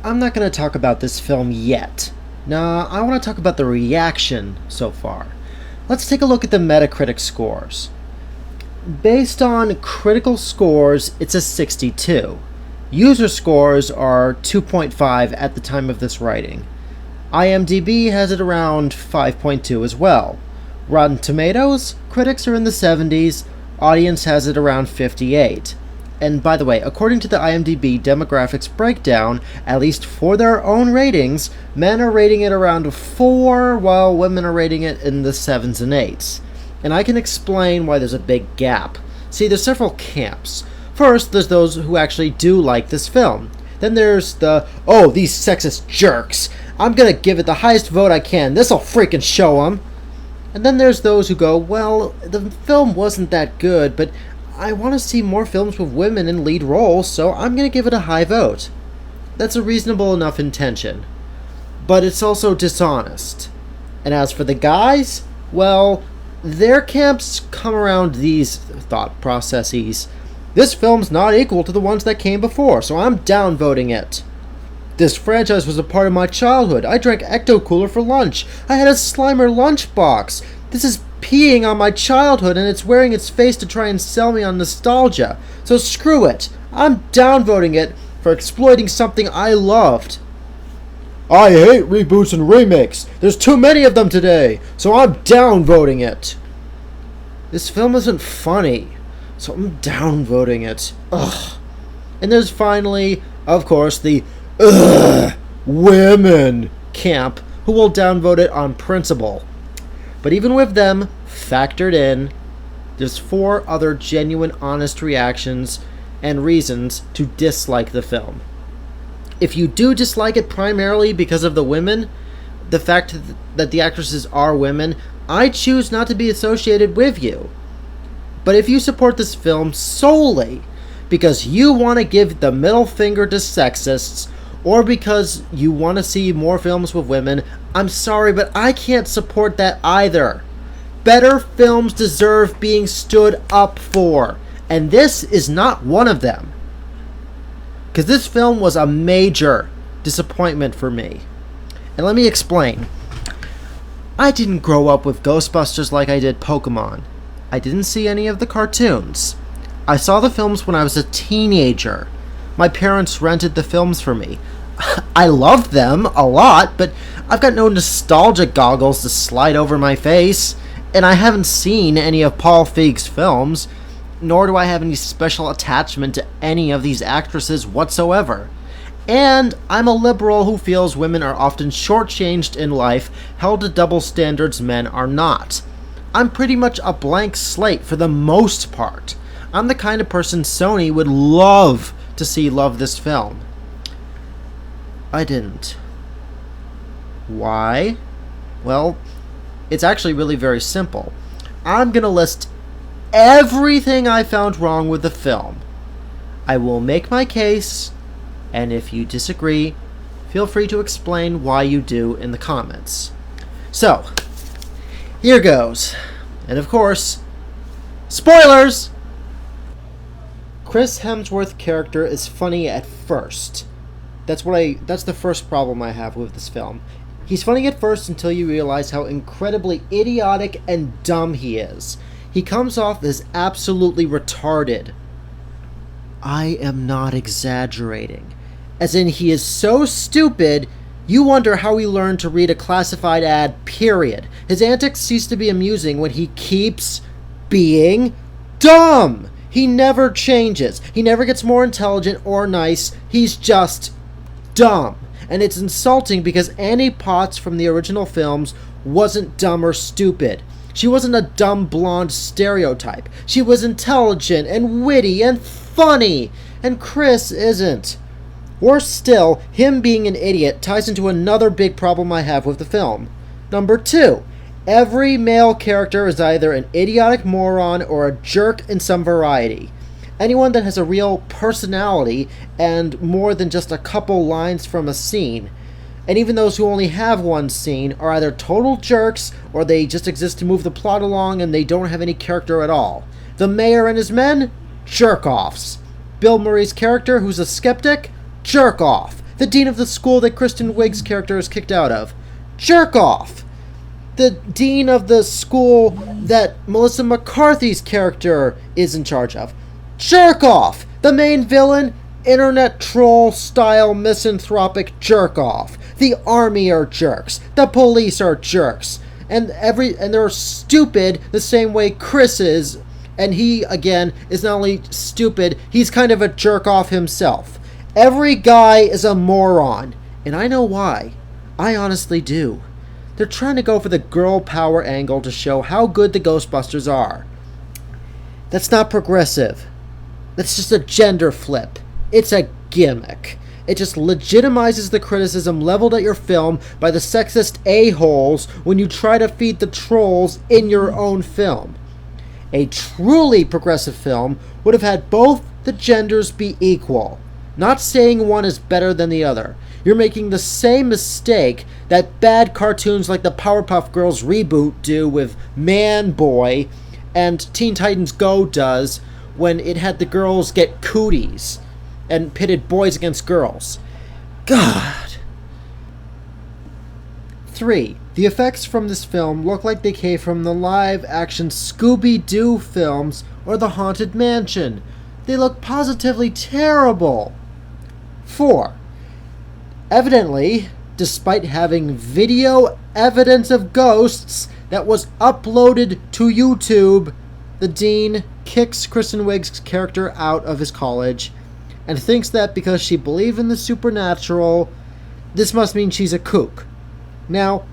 I'm not going to talk about this film yet. Nah, I want to talk about the reaction so far. Let's take a look at the Metacritic scores. Based on critical scores, it's a 62. User scores are 2.5 at the time of this writing. IMDb has it around 5.2 as well. Rotten Tomatoes, critics are in the 70s, audience has it around 58. And by the way, according to the IMDb demographics breakdown, at least for their own ratings, men are rating it around 4, while women are rating it in the 7s and 8s. And I can explain why there's a big gap. See, there's several camps. First, there's those who actually do like this film. Then there's the, oh, these sexist jerks. I'm gonna give it the highest vote I can. This'll freaking show 'em. And then there's those who go, well, the film wasn't that good, but I want to see more films with women in lead roles, so I'm gonna give it a high vote. That's a reasonable enough intention. But it's also dishonest. And as for the guys, well, their camps come around these thought processes. This film's not equal to the ones that came before, so I'm downvoting it. This franchise was a part of my childhood. I drank Ecto Cooler for lunch. I had a Slimer lunchbox. This is peeing on my childhood, and it's wearing its face to try and sell me on nostalgia. So screw it. I'm downvoting it for exploiting something I loved. I hate reboots and remakes. There's too many of them today, so I'm downvoting it. This film isn't funny, so I'm downvoting it. Ugh. And there's finally, of course, the women camp who will downvote it on principle. But even with them factored in, there's 4 other genuine, honest reactions and reasons to dislike the film. If you do dislike it primarily because of the women, the fact that the actresses are women, I choose not to be associated with you. But if you support this film solely because you want to give the middle finger to sexists, or because you want to see more films with women, I'm sorry, but I can't support that either. Better films deserve being stood up for, and this is not one of them. Because this film was a major disappointment for me. And let me explain. I didn't grow up with Ghostbusters like I did Pokemon. I didn't see any of the cartoons. I saw the films when I was a teenager. My parents rented the films for me. I loved them a lot, but I've got no nostalgia goggles to slide over my face, and I haven't seen any of Paul Feig's films, nor do I have any special attachment to any of these actresses whatsoever. And I'm a liberal who feels women are often shortchanged in life, held to double standards men are not. I'm pretty much a blank slate for the most part. I'm the kind of person Sony would love to see love this film. I didn't. Why? Well, it's actually really very simple. I'm gonna list everything I found wrong with the film. I will make my case, and if you disagree, feel free to explain why you do in the comments. So, here goes. And of course, spoilers! Chris Hemsworth's character is funny at first. That's the first problem I have with this film. He's funny at first until you realize how incredibly idiotic and dumb he is. He comes off as absolutely retarded. I am not exaggerating. As in, he is so stupid, you wonder how he learned to read a classified ad, period. His antics cease to be amusing when he keeps being dumb. He never changes. He never gets more intelligent or nice. He's just dumb. And it's insulting because Annie Potts from the original films wasn't dumb or stupid. She wasn't a dumb blonde stereotype. She was intelligent and witty and funny. And Chris isn't. Worse still, him being an idiot ties into another big problem I have with the film. Number 2. Every male character is either an idiotic moron or a jerk in some variety. Anyone that has a real personality and more than just a couple lines from a scene. And even those who only have one scene are either total jerks or they just exist to move the plot along and they don't have any character at all. The mayor and his men? Jerk-offs. Bill Murray's character, who's a skeptic? Jerk-off. The dean of the school that Kristen Wiig's character is kicked out of. Jerk off. The dean of the school that Melissa McCarthy's character is in charge of. Jerk off. The main villain, internet troll style misanthropic jerk off. The army are jerks. The police are jerks. And they're stupid the same way Chris is. And he, again, is not only stupid, he's kind of a jerk off himself. Every guy is a moron. And I know why. I honestly do. They're trying to go for the girl power angle to show how good the Ghostbusters are. That's not progressive. That's just a gender flip. It's a gimmick. It just legitimizes the criticism leveled at your film by the sexist a-holes when you try to feed the trolls in your own film. A truly progressive film would have had both the genders be equal. Not saying one is better than the other. You're making the same mistake that bad cartoons like the Powerpuff Girls reboot do with Man Boy and Teen Titans Go does when it had the girls get cooties and pitted boys against girls. God. 3. The effects from this film look like they came from the live-action Scooby-Doo films or The Haunted Mansion. They look positively terrible. 4. Evidently, despite having video evidence of ghosts that was uploaded to YouTube, the dean kicks Kristen Wiig's character out of his college and thinks that because she believed in the supernatural, this must mean she's a kook. Now,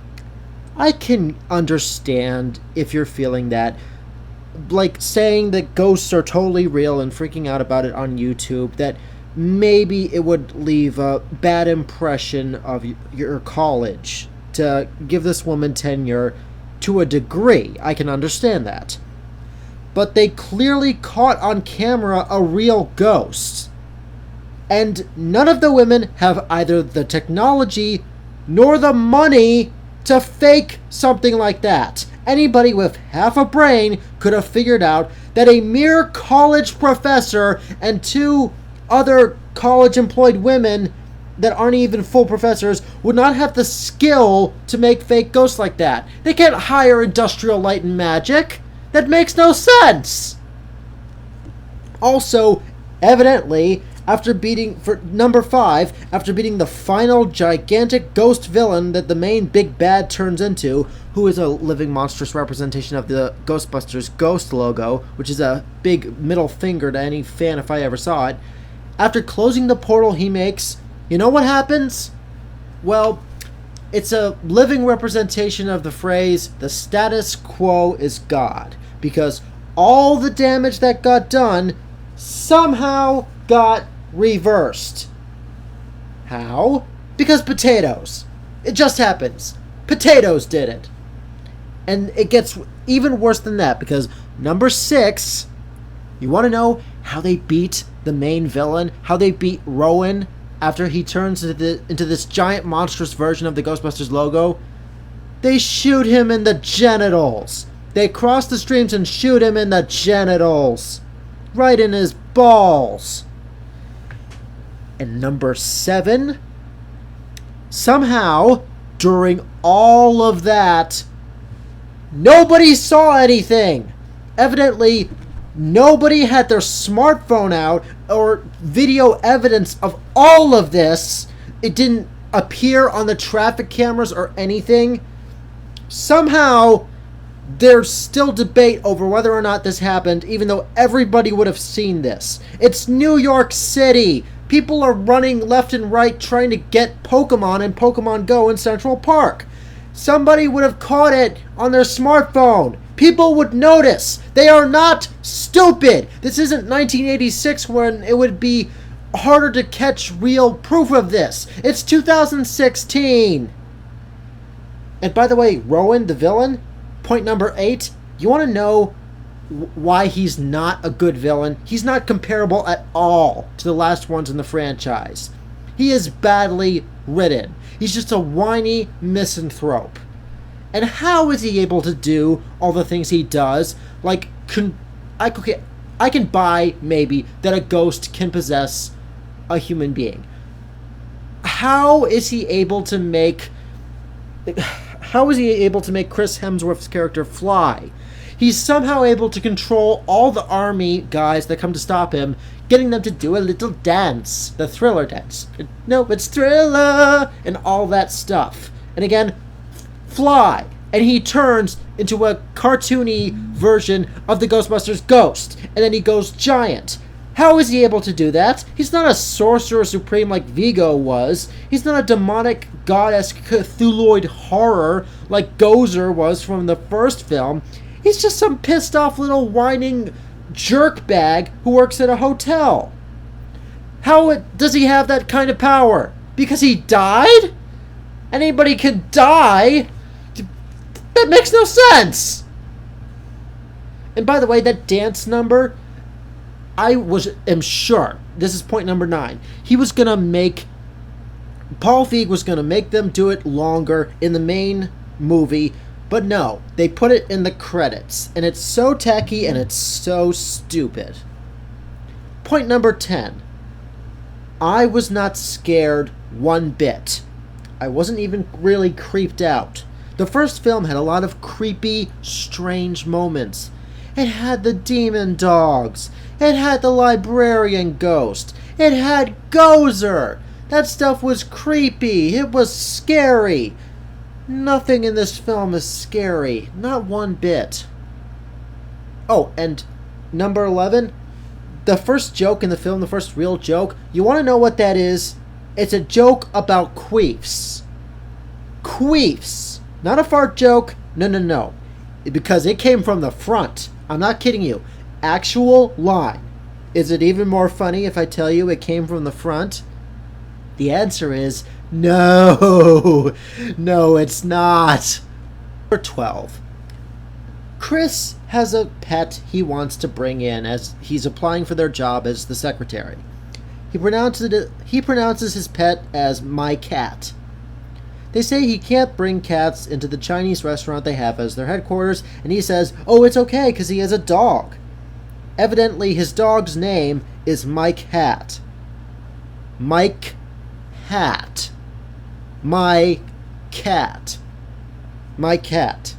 I can understand if you're feeling that, like saying that ghosts are totally real and freaking out about it on YouTube, that maybe it would leave a bad impression of your college to give this woman tenure to a degree. I can understand that. But they clearly caught on camera a real ghost. And none of the women have either the technology nor the money to fake something like that. Anybody with half a brain could have figured out that a mere college professor and 2 other college-employed women that aren't even full professors would not have the skill to make fake ghosts like that. They can't hire Industrial Light and Magic. That makes no sense. Also, evidently, after beating the final gigantic ghost villain that the main big bad turns into, who is a living monstrous representation of the Ghostbusters ghost logo, which is a big middle finger to any fan if I ever saw it, after closing the portal he makes, you know what happens? Well, it's a living representation of the phrase, the status quo is God. Because all the damage that got done somehow got reversed. How? Because potatoes. It just happens. Potatoes did it. And it gets even worse than that, because number 6, you want to know how they beat the main villain? How they beat Rowan after he turns into this giant monstrous version of the Ghostbusters logo? They shoot him in the genitals. They cross the streams and shoot him in the genitals. Right in his balls. And number 7, somehow, during all of that, nobody saw anything. Evidently, nobody had their smartphone out or video evidence of all of this. It didn't appear on the traffic cameras or anything. Somehow, there's still debate over whether or not this happened, even though everybody would have seen this. It's New York City. People are running left and right trying to get Pokemon in Pokemon Go in Central Park. Somebody would have caught it on their smartphone. People would notice. They are not stupid. This isn't 1986 when it would be harder to catch real proof of this. It's 2016. And by the way, Rowan, the villain, point number 8, you want to know why he's not a good villain? He's not comparable at all to the last ones in the franchise. He is badly written. He's just a whiny misanthrope. And how is he able to do all the things he does? Like, I can buy, maybe, that a ghost can possess a human being. how is he able to make Chris Hemsworth's character fly? He's somehow able to control all the army guys that come to stop him, getting them to do a little dance, the Thriller dance. No, it's Thriller, and all that stuff. And again, fly. And he turns into a cartoony version of the Ghostbusters ghost, and then he goes giant. How is he able to do that? He's not a sorcerer supreme like Vigo was. He's not a demonic goddess Cthulhuid horror like Gozer was from the first film. He's just some pissed off little whining jerkbag who works at a hotel. How does he have that kind of power? Because he died? Anybody can die? That makes no sense! And by the way, that dance number, am sure, this is point number 9, Paul Feig was going to make them do it longer in the main movie, but no, they put it in the credits, and it's so tacky and it's so stupid. Point number 10, I was not scared one bit. I wasn't even really creeped out. The first film had a lot of creepy, strange moments. It had the demon dogs. It had the librarian ghost. It had Gozer. That stuff was creepy. It was scary. Nothing in this film is scary. Not one bit. Oh, and number 11, the first joke in the film, the first real joke, you want to know what that is? It's a joke about queefs. Queefs. Not a fart joke. No. Because it came from the front. I'm not kidding you. Actual line. Is it even more funny if I tell you it came from the front? The answer is no. No, it's not. Number 12. Chris has a pet he wants to bring in as he's applying for their job as the secretary. He pronounces his pet as my cat. They say he can't bring cats into the Chinese restaurant they have as their headquarters, and he says, oh, it's okay because he has a dog. Evidently, his dog's name is Mike Hat. Mike Hat. My cat. My cat.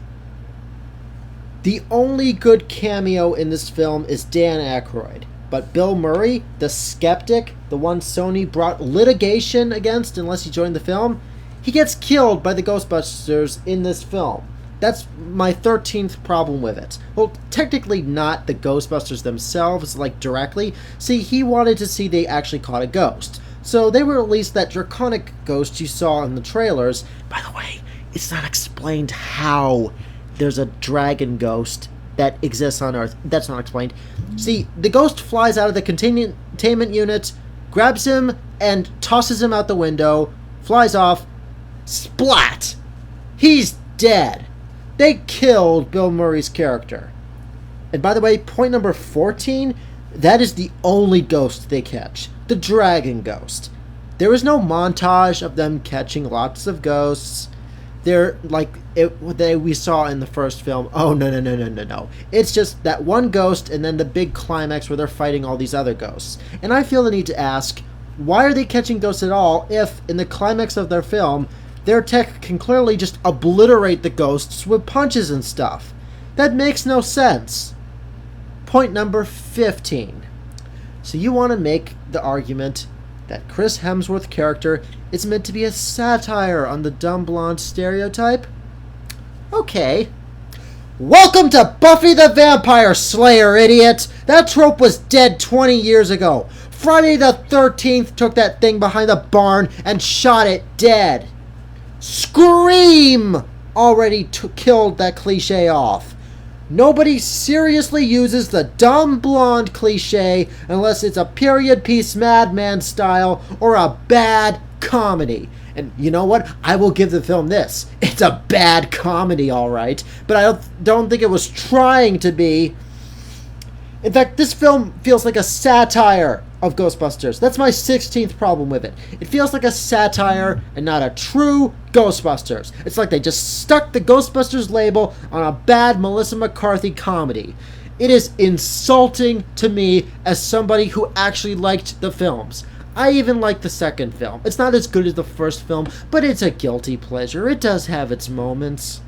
The only good cameo in this film is Dan Aykroyd. But Bill Murray, the skeptic, the one Sony brought litigation against unless he joined the film, he gets killed by the Ghostbusters in this film. That's my 13th problem with it. Well, technically not the Ghostbusters themselves, like directly. See, he wanted to see they actually caught a ghost. So they released that draconic ghost you saw in the trailers. By the way, it's not explained how there's a dragon ghost that exists on Earth. That's not explained. See, the ghost flies out of the containment unit, grabs him, and tosses him out the window, flies off. Splat! He's dead. They killed Bill Murray's character. And by the way, point number 14, that is the only ghost they catch. The dragon ghost. There is no montage of them catching lots of ghosts. They're like we saw in the first film. Oh, no. It's just that one ghost and then the big climax where they're fighting all these other ghosts. And I feel the need to ask, why are they catching ghosts at all if, in the climax of their film, their tech can clearly just obliterate the ghosts with punches and stuff? That makes no sense. Point number 15. So you want to make the argument that Chris Hemsworth character is meant to be a satire on the dumb blonde stereotype? Okay. Welcome to Buffy the Vampire Slayer, idiot! That trope was dead 20 years ago. Friday the 13th took that thing behind the barn and shot it dead. Scream already killed that cliche off. Nobody seriously uses the dumb blonde cliche unless it's a period piece Madman style or a bad comedy. And you know what? I will give the film this. It's a bad comedy, all right. But I don't think it was trying to be. In fact, this film feels like a satire of Ghostbusters. That's my 16th problem with it. It feels like a satire and not a true Ghostbusters. It's like they just stuck the Ghostbusters label on a bad Melissa McCarthy comedy. It is insulting to me as somebody who actually liked the films. I even like the second film. It's not as good as the first film, but it's a guilty pleasure. It does have its moments.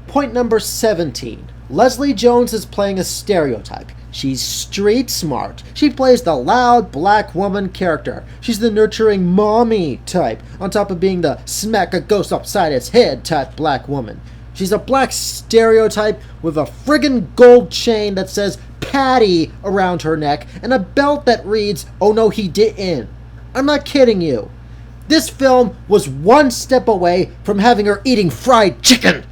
Point number 17. Leslie Jones is playing a stereotype. She's street smart. She plays the loud black woman character. She's the nurturing mommy type, on top of being the smack a ghost upside its head type black woman. She's a black stereotype with a friggin' gold chain that says Patty around her neck and a belt that reads, "Oh no, he didn't." I'm not kidding you. This film was one step away from having her eating fried chicken.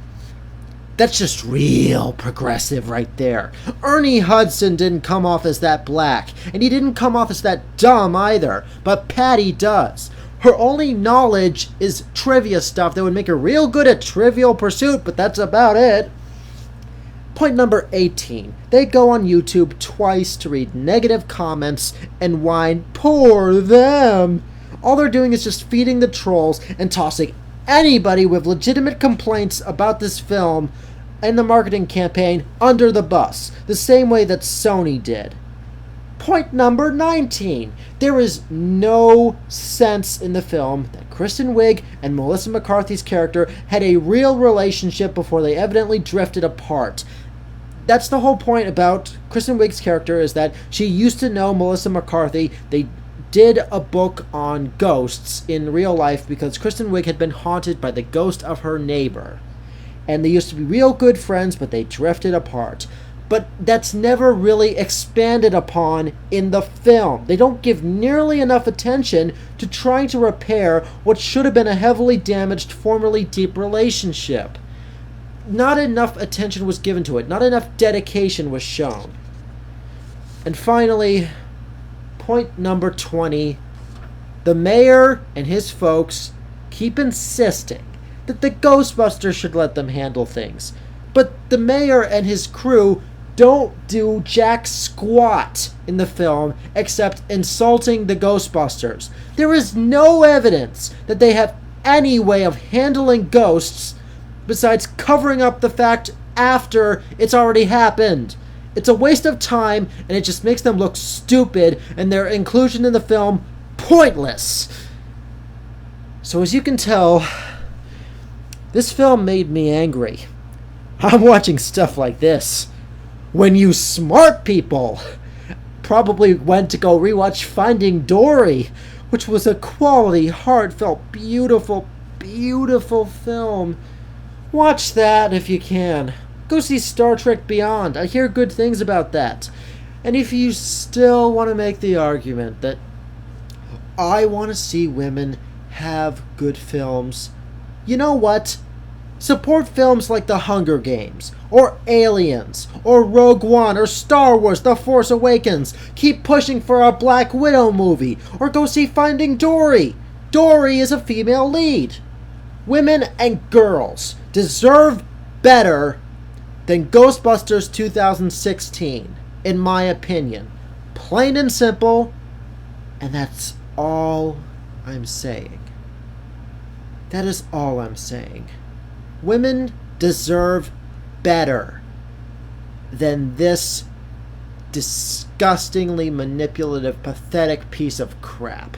That's just real progressive right there. Ernie Hudson didn't come off as that black, and he didn't come off as that dumb either, but Patty does. Her only knowledge is trivia stuff that would make her real good at Trivial Pursuit, but that's about it. Point number 18. They go on YouTube twice to read negative comments and whine, "Poor them." All they're doing is just feeding the trolls and tossing anybody with legitimate complaints about this film and the marketing campaign under the bus, the same way that Sony did. Point number 19. There is no sense in the film that Kristen Wiig and Melissa McCarthy's character had a real relationship before they evidently drifted apart. That's the whole point about Kristen Wiig's character, is that she used to know Melissa McCarthy. They did a book on ghosts in real life because Kristen Wiig had been haunted by the ghost of her neighbor. And they used to be real good friends, but they drifted apart. But that's never really expanded upon in the film. They don't give nearly enough attention to trying to repair what should have been a heavily damaged, formerly deep relationship. Not enough attention was given to it. Not enough dedication was shown. And finally, point number 20. The mayor and his folks keep insisting that the Ghostbusters should let them handle things. But the mayor and his crew don't do jack squat in the film except insulting the Ghostbusters. There is no evidence that they have any way of handling ghosts besides covering up the fact after it's already happened. It's a waste of time, and it just makes them look stupid, and their inclusion in the film pointless. So as you can tell, this film made me angry. I'm watching stuff like this when you smart people probably went to go rewatch Finding Dory, which was a quality, heartfelt, beautiful, beautiful film. Watch that if you can. Go see Star Trek Beyond. I hear good things about that. And if you still want to make the argument that I want to see women have good films, you know what? Support films like The Hunger Games, or Aliens, or Rogue One, or Star Wars The Force Awakens. Keep pushing for a Black Widow movie, or go see Finding Dory. Dory is a female lead. Women and girls deserve better than Ghostbusters 2016, in my opinion. Plain and simple, and that's all I'm saying. That is all I'm saying. Women deserve better than this disgustingly manipulative, pathetic piece of crap.